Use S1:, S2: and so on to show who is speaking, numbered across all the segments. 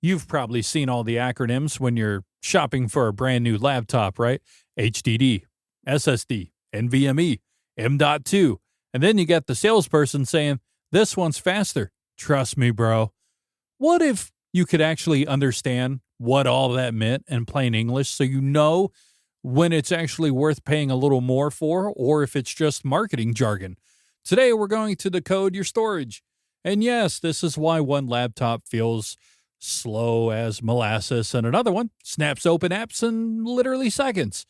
S1: You've probably seen all the acronyms when you're shopping for a brand new laptop, right? HDD, SSD, NVMe, M.2. And then you got the salesperson saying, this one's faster. Trust me, bro. What if you could actually understand what all that meant in plain English so you know when it's actually worth paying a little more for or if it's just marketing jargon? Today, we're going to decode your storage. And yes, this is why one laptop feels slow as molasses and another one snaps open apps in literally seconds.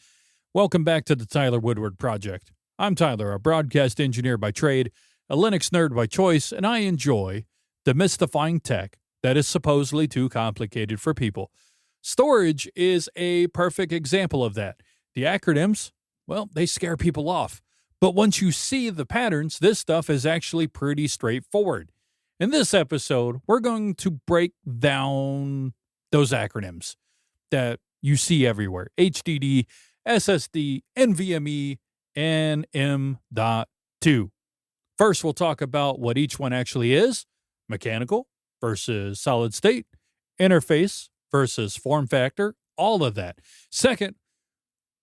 S1: Welcome back to the Tyler Woodward Project. I'm Tyler, a broadcast engineer by trade, a Linux nerd by choice, and I enjoy demystifying tech that is supposedly too complicated for people. Storage is a perfect example of that. The acronyms, well, they scare people off. But once you see the patterns, this stuff is actually pretty straightforward. In this episode, we're going to break down those acronyms that you see everywhere. HDD, SSD, NVMe, and M.2. First, we'll talk about what each one actually is, mechanical versus solid state, interface versus form factor, all of that. Second,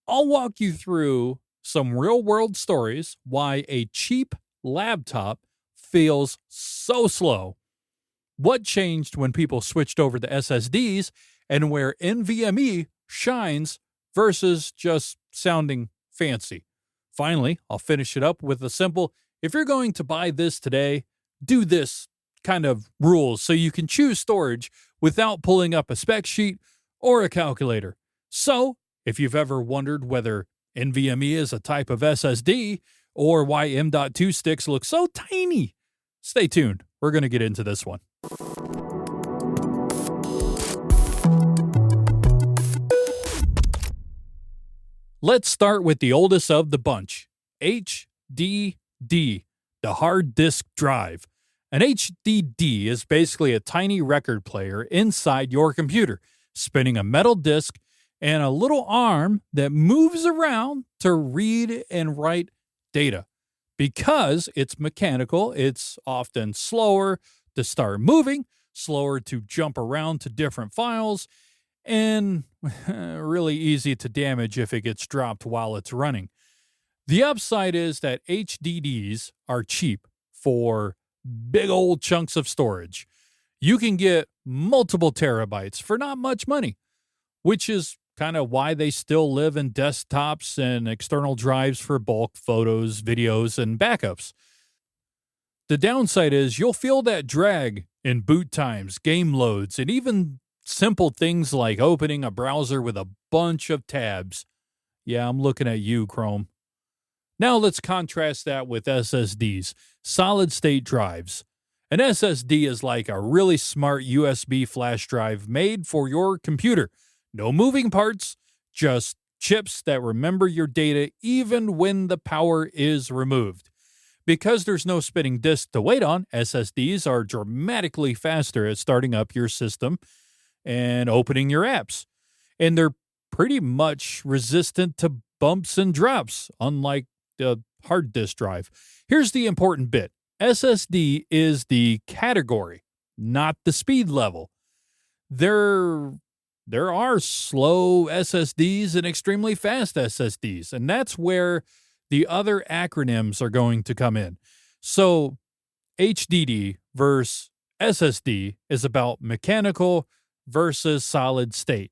S1: I'll walk you through some real-world stories why a cheap laptop feels so slow, what changed when people switched over to SSDs, and where NVMe shines versus just sounding fancy. Finally, I'll finish it up with a simple, if you're going to buy this today, do this kind of rules so you can choose storage without pulling up a spec sheet or a calculator. So, if you've ever wondered whether NVMe is a type of SSD or why M.2 sticks look so tiny, stay tuned. We're going to get into this one. Let's start with the oldest of the bunch, HDD, the hard disk drive. An HDD is basically a tiny record player inside your computer, spinning a metal disk and a little arm that moves around to read and write data. Because it's mechanical, it's often slower to start moving, slower to jump around to different files, and really easy to damage if it gets dropped while it's running. The upside is that HDDs are cheap for big old chunks of storage. You can get multiple terabytes for not much money, which is kind of why they still live in desktops and external drives for bulk photos, videos, and backups. The downside is you'll feel that drag in boot times, game loads, and even simple things like opening a browser with a bunch of tabs. Yeah, I'm looking at you, Chrome. Now let's contrast that with SSDs, solid-state drives. An SSD is like a really smart USB flash drive made for your computer. No moving parts, just chips that remember your data even when the power is removed. Because there's no spinning disk to wait on, SSDs are dramatically faster at starting up your system and opening your apps. And they're pretty much resistant to bumps and drops, unlike the hard disk drive. Here's the important bit. SSD is the category, not the speed level. There are slow SSDs and extremely fast SSDs, and that's where the other acronyms are going to come in. So HDD versus SSD is about mechanical versus solid state.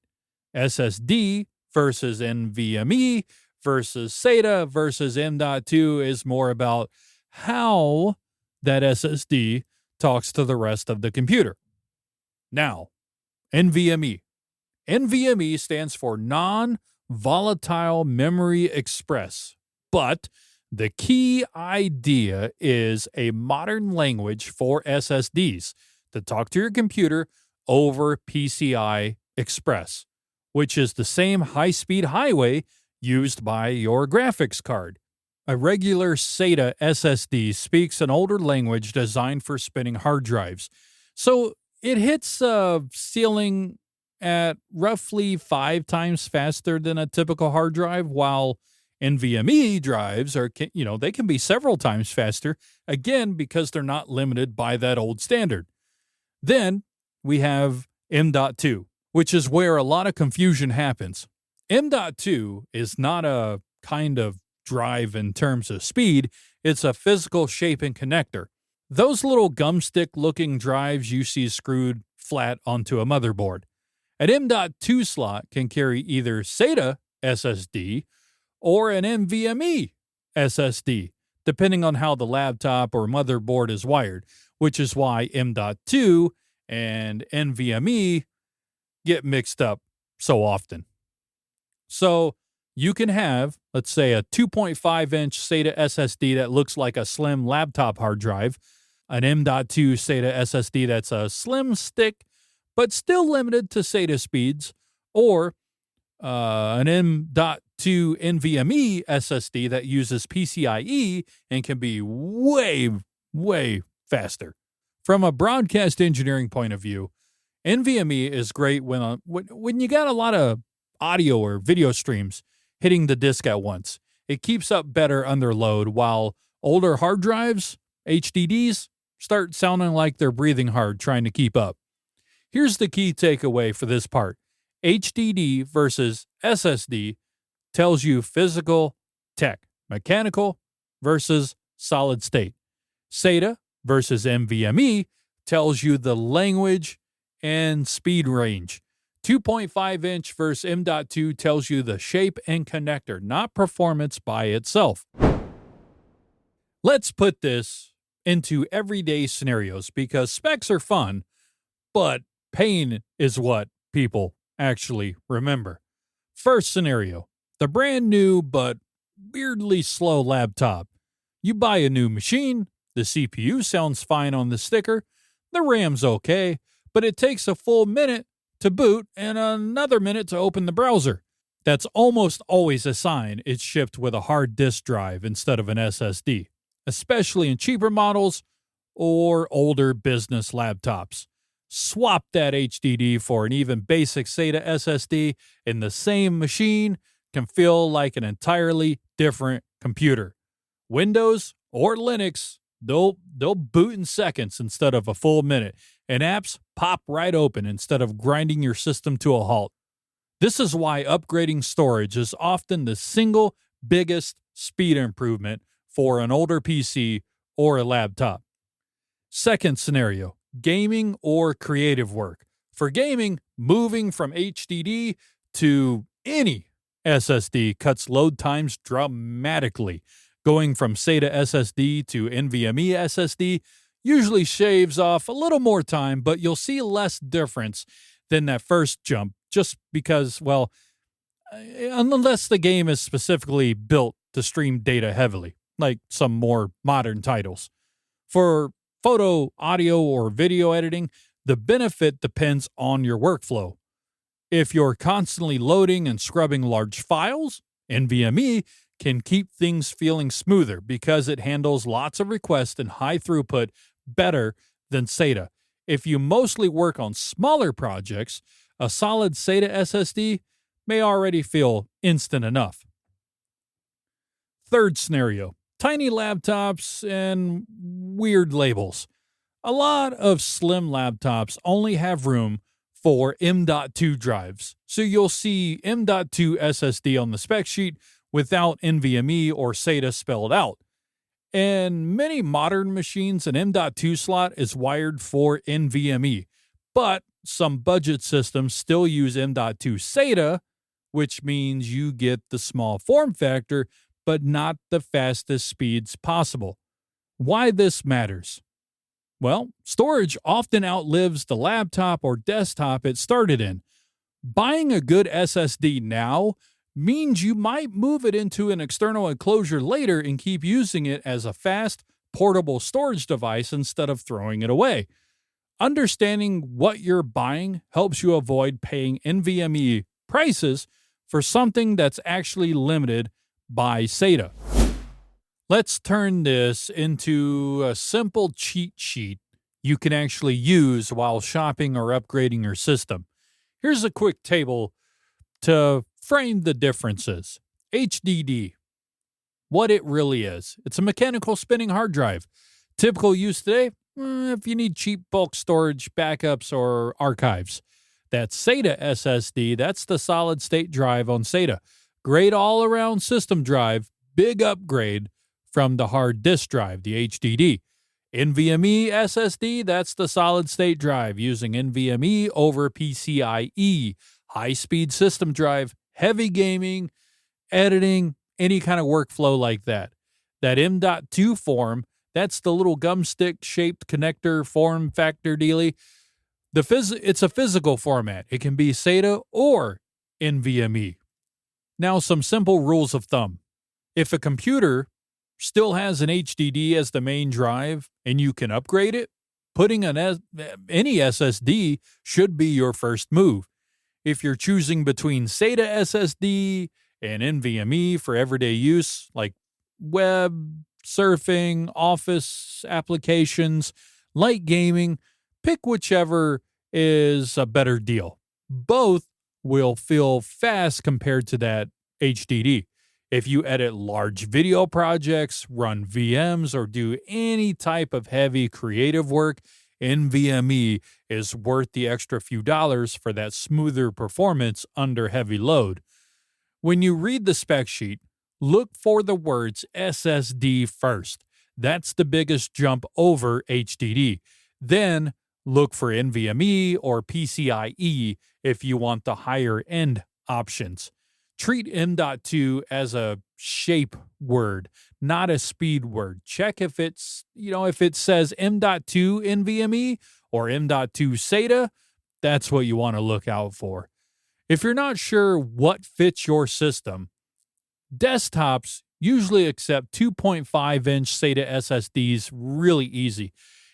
S1: SSD versus NVMe versus SATA versus M.2 is more about how that SSD talks to the rest of the computer. Now, NVMe. NVMe stands for Non-Volatile Memory Express, but the key idea is a modern language for SSDs to talk to your computer over PCI Express, which is the same high-speed highway used by your graphics card. A regular SATA SSD speaks an older language designed for spinning hard drives, so it hits a ceiling at roughly 5 times faster than a typical hard drive, while NVMe drives they can be several times faster, again, because they're not limited by that old standard. Then we have M.2, which is where a lot of confusion happens. M.2 is not a kind of drive in terms of speed, it's a physical shape and connector. Those little gumstick-looking drives you see screwed flat onto a motherboard. An M.2 slot can carry either SATA SSD or an NVMe SSD, depending on how the laptop or motherboard is wired, which is why M.2 and NVMe get mixed up so often. So you can have, let's say, a 2.5-inch SATA SSD that looks like a slim laptop hard drive, an M.2 SATA SSD that's a slim stick but still limited to SATA speeds, or an M.2 NVMe SSD that uses PCIe and can be way, way faster. From a broadcast engineering point of view, NVMe is great when you got a lot of audio or video streams hitting the disk at once. It keeps up better under load, while older hard drives, HDDs, start sounding like they're breathing hard trying to keep up. Here's the key takeaway for this part. HDD versus SSD tells you physical tech, mechanical versus solid state. SATA versus NVMe tells you the language and speed range. 2.5-inch versus M.2 tells you the shape and connector, not performance by itself. Let's put this into everyday scenarios because specs are fun, but pain is what people actually remember. First scenario, the brand new but weirdly slow laptop. You buy a new machine, the CPU sounds fine on the sticker, the RAM's okay, but it takes a full minute to boot and another minute to open the browser. That's almost always a sign it's shipped with a hard disk drive instead of an SSD, especially in cheaper models or older business laptops. Swap that HDD for an even basic SATA SSD in the same machine can feel like an entirely different computer. Windows or Linux, they'll boot in seconds instead of a full minute, and apps pop right open instead of grinding your system to a halt. This is why upgrading storage is often the single biggest speed improvement for an older PC or a laptop. Second scenario, gaming or creative work. For gaming, moving from HDD to any SSD cuts load times dramatically. Going from SATA SSD to NVMe SSD usually shaves off a little more time, but you'll see less difference than that first jump just because, well, unless the game is specifically built to stream data heavily, like some more modern titles. For photo, audio, or video editing, the benefit depends on your workflow. If you're constantly loading and scrubbing large files, NVMe can keep things feeling smoother because it handles lots of requests and high throughput better than SATA. If you mostly work on smaller projects, a solid SATA SSD may already feel instant enough. Third scenario, tiny laptops and weird labels. A lot of slim laptops only have room for M.2 drives, so you'll see M.2 SSD on the spec sheet without NVMe or SATA spelled out. And many modern machines, an M.2 slot is wired for NVMe, but some budget systems still use M.2 SATA, which means you get the small form factor, but not the fastest speeds possible. Why this matters? Well, storage often outlives the laptop or desktop it started in. Buying a good SSD now means you might move it into an external enclosure later and keep using it as a fast, portable storage device instead of throwing it away. Understanding what you're buying helps you avoid paying NVMe prices for something that's actually limited by SATA. Let's turn this into a simple cheat sheet you can actually use while shopping or upgrading your system. Here's a quick table to frame the differences. HDD, what it really is. It's a mechanical spinning hard drive. Typical use today, if you need cheap bulk storage, backups, or archives. That SATA SSD, that's the solid state drive on SATA. Great all around system drive, big upgrade from the hard disk drive, the HDD. NVMe SSD, that's the solid state drive using NVMe over PCIe. High speed system drive, heavy gaming, editing, any kind of workflow like that. That M.2 form, that's the little gumstick shaped connector form factor dealie. It's a physical format. It can be SATA or NVMe. Now, some simple rules of thumb. If a computer still has an HDD as the main drive and you can upgrade it, putting any SSD should be your first move. If you're choosing between SATA SSD and NVMe for everyday use, like web, surfing, office applications, light gaming, pick whichever is a better deal. Both will feel fast compared to that HDD. If you edit large video projects, run VMs, or do any type of heavy creative work, NVMe is worth the extra few dollars for that smoother performance under heavy load. When you read the spec sheet, look for the words SSD first. That's the biggest jump over HDD. Then look for NVMe or PCIe if you want the higher end options. Treat M.2 as a shape word, not a speed word. Check if if it says M.2 NVMe or M.2 SATA, that's what you want to look out for. If you're not sure what fits your system, desktops usually accept 2.5-inch SATA SSDs really easy,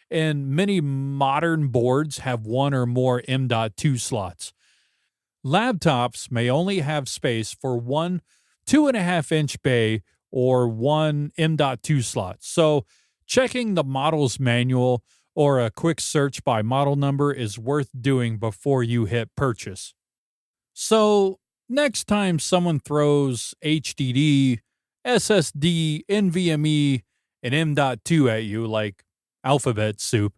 S1: and many modern boards have one or more M.2 slots. Laptops may only have space for one 2.5-inch bay or one M.2 slot, so checking the model's manual or a quick search by model number is worth doing before you hit purchase. So, next time someone throws HDD, SSD, NVMe, and M.2 at you like alphabet soup,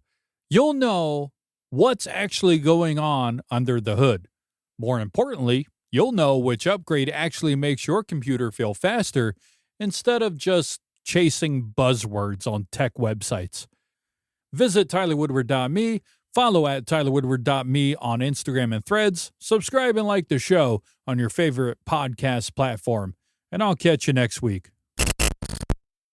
S1: you'll know what's actually going on under the hood. More importantly, you'll know which upgrade actually makes your computer feel faster instead of just chasing buzzwords on tech websites. Visit tylerwoodward.me, follow at tylerwoodward.me on Instagram and Threads, subscribe and like the show on your favorite podcast platform, and I'll catch you next week.